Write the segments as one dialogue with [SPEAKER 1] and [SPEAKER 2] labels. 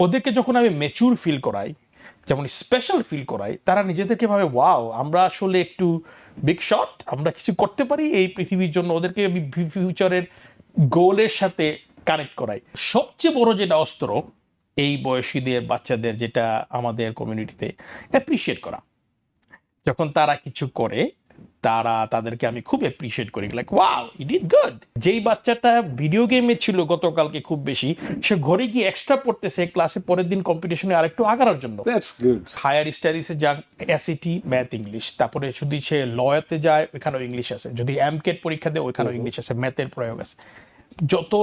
[SPEAKER 1] ওদেরকে যখন আমি ম্যাচিউর ফিল করাই, যেমন স্পেশাল ফিল করাই, তারা নিজেদেরকে ভাবে ওয়াও আমরা আসলে একটু বিগ শট, আমরা কিছু করতে পারি এই পৃথিবীর জন্য। ওদেরকে আমি ফিউচারের গোলের সাথে কানেক্ট করাই। সবচেয়ে বড় যেটা অস্ত্র এই বয়সীদের বাচ্চাদের, যেটা আমাদের কমিউনিটিতে অ্যাপ্রিসিয়েট করা। যখন তারা কিছু করে, তাদেরকে আমি খুব অ্যাপ্রিসিয়েট করি, like wow you did good. যেই বাচ্চাটা ভিডিও গেমে ছিল গতকালকে খুব বেশি, সে ঘরে গিয়ে এক্সট্রা পড়তেছে ক্লাসে পরের দিন কম্পিটিশনে আরেকটু আগানোর জন্য।
[SPEAKER 2] That's good.
[SPEAKER 1] হায়ার স্টাডিজে যাক, এসএটি ম্যাথ ইংলিশ, তারপরে যদি সে লয়াতে যায় ওইখানেও ইংলিশ আছে, যদি এমকেট পরীক্ষা দেয় ওইখানেও ইংলিশ আছে, ম্যাথের প্রয়োগ আছে। যত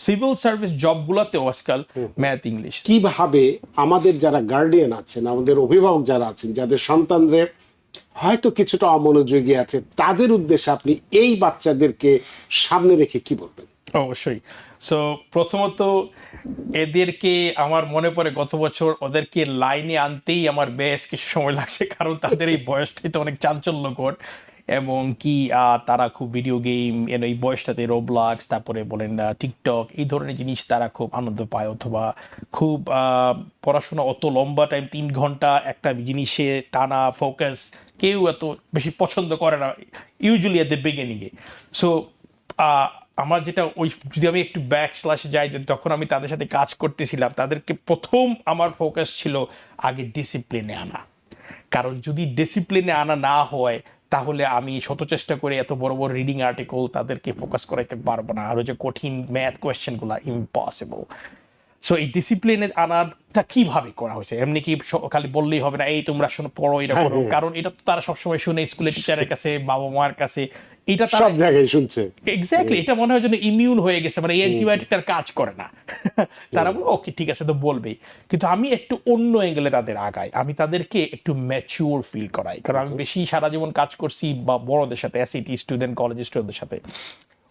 [SPEAKER 1] সিভিল সার্ভিস জবগুলোতেও আজকাল ম্যাথ ইংলিশ।
[SPEAKER 2] কিভাবে আমাদের যারা গার্ডিয়ান আছেন, আমাদের অভিভাবক যারা আছেন, যাদের সন্তানদের হয়তো কিছুটা অমনোযোগী আছে, তাদের উদ্দেশ্যে আপনি এই বাচ্চাদেরকে সামনে রেখে কি বলবেন?
[SPEAKER 1] অবশ্যই। সো প্রথমত এদেরকে আমার মনে পড়ে গত বছর ওদেরকে লাইনে আনতেই আমার বেশ কিছু সময় লাগছে, কারণ তাদের এই বয়সটাই তো অনেক চাঞ্চল্যকর, এবং কি তারা খুব ভিডিও গেম এই বয়সটাতে রোবলক্স, তারপরে বলেন টিকটক, এই ধরনের জিনিস তারা খুব আনন্দ পায়, অথবা খুব পড়াশোনা অত লম্বা টাইম 3 ঘন্টা একটা জিনিসে টানা ফোকাস কেউ এত বেশি পছন্দ করে না ইউজুয়ালি এট দ্য বিগিনিংয়ে। সো আমার যেটা ওই, যদি আমি একটু ব্যাক স্ল্যাশে যাই, যে তখন আমি তাদের সাথে কাজ করতেছিলাম, তাদেরকে প্রথম আমার ফোকাস ছিল আগে ডিসিপ্লিনে আনা। কারণ যদি ডিসিপ্লিনে আনা না হয়, তাহলে আমি শত চেষ্টা করে এত বড় বড় রিডিং আর্টিকেল তাদেরকে ফোকাস করাইতে পারবো না, আরও যে কঠিন ম্যাথ কোয়েশ্চেনগুলো ইম্পসিবল। সো এই ডিসিপ্লিনে আনাটা কিভাবে করা হয়েছে? এমনি কি খালি বললেই হবে না এই তোমরা শোনো পড়ো এটা করো, কারণ এটা তো তারা সবসময় শুনে স্কুলে টিচারের কাছে, বাবা মার কাছে, এটা
[SPEAKER 2] সব জায়গায় শুনছে।
[SPEAKER 1] এক্স্যাক্টলি, এটা মনে হয় যেন ইমিউন হয়ে গেছে, মানে এই অ্যান্টিবায়োটিকটার কাজ করে না। তারা বলে ওকে ঠিক আছে তো বলবেই, কিন্তু আমি একটু অন্য অ্যাঙ্গেলে তাদের আগাই, আমি তাদেরকে একটু ম্যাচিউর ফিল করাই। কারণ আমি বেশি সারা জীবন কাজ করছি বা বড়দের সাথে, এসইটি স্টুডেন্ট, কলেজ স্টুডেন্টদের সাথে,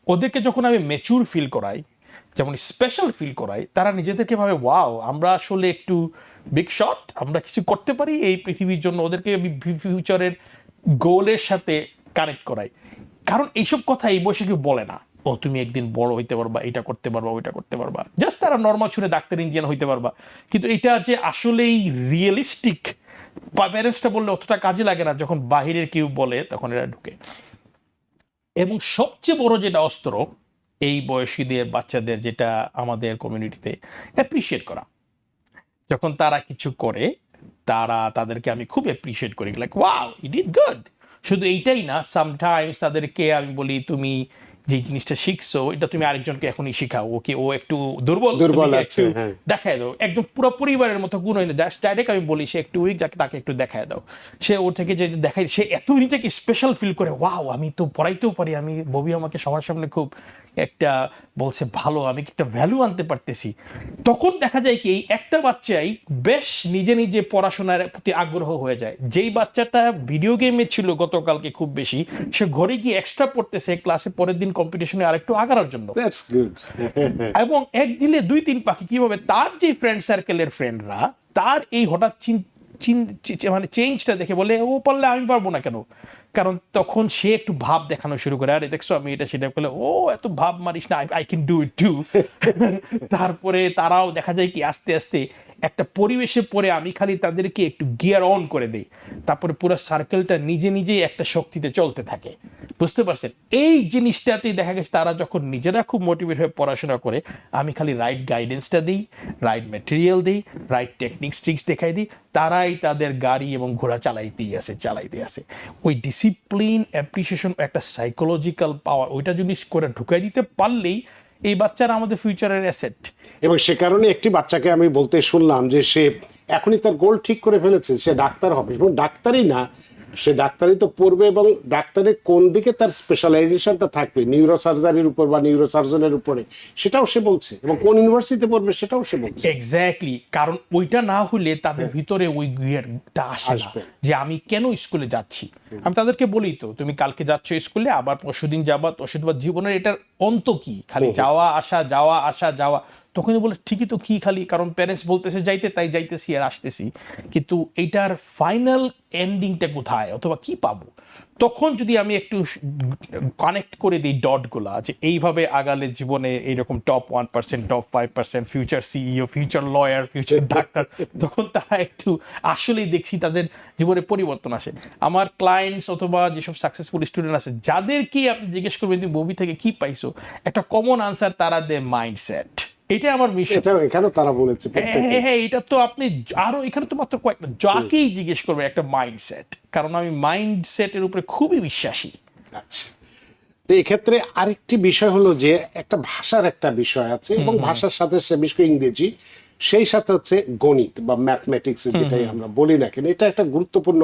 [SPEAKER 1] ওদেরকে যখন আমি ম্যাচিউর ফিল করাই, যেমন স্পেশাল ফিল করাই, তারা নিজেদেরকে ভাবে ওয়াও আমরা আসলে একটু বিগ শট, আমরা কিছু করতে পারি এই পৃথিবীর জন্য। ওদেরকে আমি ফিউচারের গোলের সাথে কানেক্ট করাই। কারণ এইসব কথা এই বয়সে কেউ বলে না, ও তুমি একদিন বড় হইতে পারবা, এটা করতে পারবা, ওইটা করতে পারবা, জাস্ট তারা নর্মাল শুনে ডাক্তার ইঞ্জিনিয়ার হইতে পারবা। কিন্তু এটা যে আসলেই রিয়েলিস্টিক, প্যারেন্টসটা বললে অতটা কাজে লাগে না, যখন বাহিরের কেউ বলে তখন এরা ঢুকে। এবং সবচেয়ে বড় যেটা অস্ত্র এই বয়সীদের বাচ্চাদের, যেটা আমাদের কমিউনিটিতে অ্যাপ্রিসিয়েট করা। যখন তারা কিছু করে, তাদেরকে আমি খুব অ্যাপ্রিসিয়েট করি, like wow you did good. শুধু এইটাই না, সামটাইমস তাদেরকে আমি বলি তুমি যে জিনিসটা শিখছো এটা তুমি আরেকজনকে এখনই শিখাও, ওকে ও একটু দুর্বল
[SPEAKER 2] আছে,
[SPEAKER 1] দেখায় দাও, একদম পুরো পরিবারের মতো গুণ হইলে জাস্ট ডাইরেক্ট আমি বলি সে একটু উইক, যাকে তাকে একটু দেখায় দাও। সে ওর থেকে যে দেখায়, সে এত নিজেকে স্পেশাল ফিল করে, ওয়াও আমি তো পড়াইতেও পারি, আমি ববি আমাকে সবার সামনে খুব একটা বলছে ভালো, আমি একটা ভ্যালু আনতে পারতেছি। তখন দেখা যায় কি এই একটা বাচ্চাই বেশ নিজে নিজে পড়াশোনার প্রতি আগ্রহ হয়ে যায়। যেই বাচ্চাটা ভিডিও গেমে ছিল গতকালকে খুব বেশি, সে ঘরে গিয়ে এক্সট্রা পড়তেছে ক্লাসে পরের দিন কম্পিটিশনে আরেকটু আগানোর জন্য।
[SPEAKER 2] That's good.
[SPEAKER 1] এবং এক দিলে 2-3 পাখি, কিভাবে তার যে ফ্রেন্ড সার্কেলের ফ্রেন্ডরা তার এই হঠাৎ মানে চেঞ্জটা দেখে বলে ও পারলে আমি পারবো না কেন? কারণ তখন সে একটু ভাব দেখানো শুরু করে, আরে দেখছো আমি এটা সেটা করলে, ও এত ভাব মারিস না, I can do it too. তারপরে তারাও দেখা যায় কি আস্তে আস্তে একটা পরিবেশে পড়ে আমি খালি তাদেরকে একটু গিয়ার অন করে দিই, তারপরে পুরো সার্কেলটা নিজে নিজেই একটা শক্তিতে চলতে থাকে। বুঝতে পারছেন? এই জিনিসটাতেই দেখা গেছে তারা যখন নিজেরা খুব মোটিভেট হয়ে পড়াশোনা করে, আমি খালি রাইট গাইডেন্সটা দিই, রাইট ম্যাটেরিয়াল দিই, রাইট টেকনিক্স ট্রিক্স দেখাই দিই, তারাই তাদের গাড়ি এবং ঘোড়া চালাইতে আসে। ওই ডিসিপ্লিন, অ্যাপ্রিসিয়েশন, একটা সাইকোলজিক্যাল পাওয়ার, ওইটা জিনিস করে ঢুকাই দিতে পারলেই এই বাচ্চারা আমাদের ফিউচারের অ্যাসেট।
[SPEAKER 2] এবং সে কারণে একটি বাচ্চাকে আমি বলতে শুনলাম যে সে এখনই তার গোল ঠিক করে ফেলেছে, সে ডাক্তার হবে। এবং ডাক্তারই না, সে ডাক্তারি তো পড়বে, এবং ডাক্তারের কোন দিকে তার স্পেশালাইজেশনটা থাকবে, নিউরো সার্জারির উপর বা নিউরো সার্জনের উপরে, সেটাও সে বলছে। এবং কোন ইউনিভার্সিটিতে পড়বে সেটাও সে বলছে।
[SPEAKER 1] এক্স্যাক্টলি, কারণ ওইটা না হলে তাদের ভিতরে ওই গিয়ারটা আসবে যে আমি কেন স্কুলে যাচ্ছি। আমি তাদেরকে বলি তো তুমি কালকে যাচ্ছ স্কুলে, আবার পরশুদিন যাবা, জীবনের এটার অন্ত কি? খালি যাওয়া আসা। তখনই বলে ঠিকই তো, কি খালি কারণ প্যারেন্টস বলতেছে যাইতে তাই যাইতেছি আর আসতেছি, কিন্তু এইটার ফাইনাল এন্ডিংটা কোথায় অথবা কি পাবো? তখন যদি আমি একটু কানেক্ট করে দিই ডটগুলা, যে এইভাবে আগালে জীবনে এইরকম top 1%, top 5%, future CEO, future lawyer, future doctor, তখন তারা একটু আসলেই দেখছি তাদের জীবনে পরিবর্তন আসে। আমার ক্লায়েন্টস অথবা যেসব সাকসেসফুল স্টুডেন্ট আছে যাদেরকে আপনি জিজ্ঞেস করবেন তুমি মুভি থেকে কি পাইছো, একটা কমন আনসার তারা দেয় মাইন্ডসেট। এটা আমার মিশন।
[SPEAKER 2] এটা এখানেও তারা বলেছে প্রত্যেকে।
[SPEAKER 1] হ্যাঁ, এটা তো আপনি আরো এখানে তো মাত্র কয়েকটা, যাকেই জিজ্ঞেস করবে একটা মাইন্ডসেট, কারণ আমি মাইন্ডসেটের উপরে খুবই বিশ্বাসী।
[SPEAKER 2] আচ্ছা, তো এক্ষেত্রে আরেকটি বিষয় হলো যে একটা ভাষার একটা বিষয় আছে, এবং ভাষার সাথে সে বিষয় ইংরেজি, সেই সাথে হচ্ছে গণিত বা ম্যাথমেটিক্স যেটাই আমরা বলি না কেন, এটা একটা গুরুত্বপূর্ণ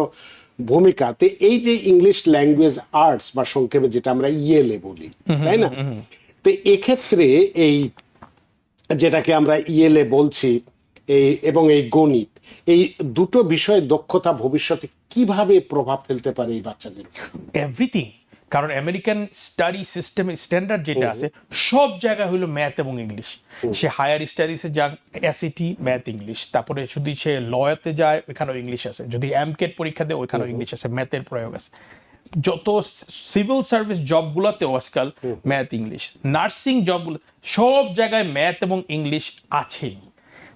[SPEAKER 2] ভূমিকাতে। এই যে ইংলিশ ল্যাঙ্গুয়েজ আর্টস বা সংক্ষেপে যেটা আমরা ইএলএ বলি, তাই না? তো এক্ষেত্রে এই যেটাকে আমরা ইএলএ বলছি, এই এবং এই গণিত, এই দুটো বিষয়ে দক্ষতা ভবিষ্যতে কিভাবে প্রভাব ফেলতে পারে এই বাচ্চাদের?
[SPEAKER 1] এভরিথিং, কারণ আমেরিকান স্টাডি সিস্টেমের স্ট্যান্ডার্ড যেটা আছে সব জায়গায় হলো ম্যাথ এবং ইংলিশ। সে হায়ার স্টাডিজে যাক, এসইটি ম্যাথ ইংলিশ, তারপরে যদি সে লয়াতে যায় ওইখানেও ইংলিশ আছে, যদি এমকেট পরীক্ষা দেয় ওইখানেও ইংলিশ আছে, ম্যাথের প্রয়োগ আছে। যত সিভিল সার্ভিস জবগুলোতেও আজকাল ম্যাথ ইংলিশ, নার্সিং জবগুলো সব জায়গায় ম্যাথ এবং ইংলিশ আছেই।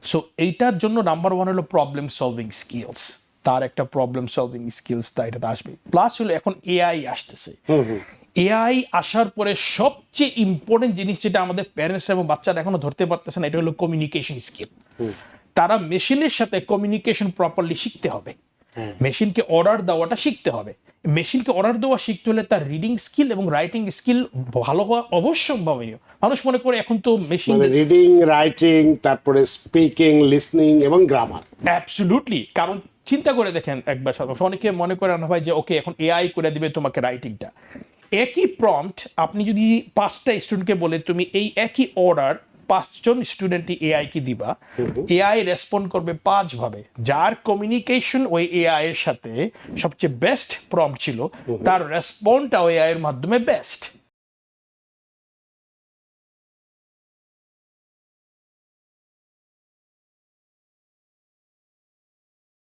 [SPEAKER 1] সো এইটার জন্য নাম্বার ওয়ান হলো প্রবলেম সলভিং স্কিলস, তার একটা প্রবলেম সলভিং স্কিলস তা এটাতে আসবে। প্লাস হলো এখন এআই আসতেছে, এআই আসার পরে সবচেয়ে ইম্পর্টেন্ট জিনিস যেটা আমাদের প্যারেন্টস এবং বাচ্চারা এখনো ধরতে পারতেছে না, এটা হলো কমিউনিকেশন স্কিল। তারা মেশিনের সাথে কমিউনিকেশন প্রপারলি শিখতে হবে, মেশিনকে অর্ডার দেওয়াটা শিখতে হবে। মেশিনকে অর্ডার দেওয়া শিখতে হলে তার রিডিং স্কিল এবং রাইটিং স্কিল ভালো হওয়া অবশ্যম্ভাবনীয়। মানুষ মনে করে এখন তো মেশিন
[SPEAKER 2] রিডিং, রাইটিং, তারপরে স্পিকিং, লিসনিং এবং গ্রামার।
[SPEAKER 1] অ্যাবসলিউটলি, কারণ চিন্তা করে দেখেন একবার, অনেকে মনে করে না ভাই যে ওকে এখন এআই করে দিবে তোমাকে রাইটিংটা। একই প্রম্পট আপনি যদি 5টা স্টুডেন্টকে বলে তুমি এই একই অর্ডার 5জন স্টুডেন্টই এআই কে দিবা, এআই রেসপন্ড করবে 5 ভাবে। যার কমিউনিকেশন ওই এআই এর সাথে সবচেয়ে বেস্ট প্রম্পট ছিল, তার রেসপন্ডটা ওই এআই এর মাধ্যমে বেস্ট।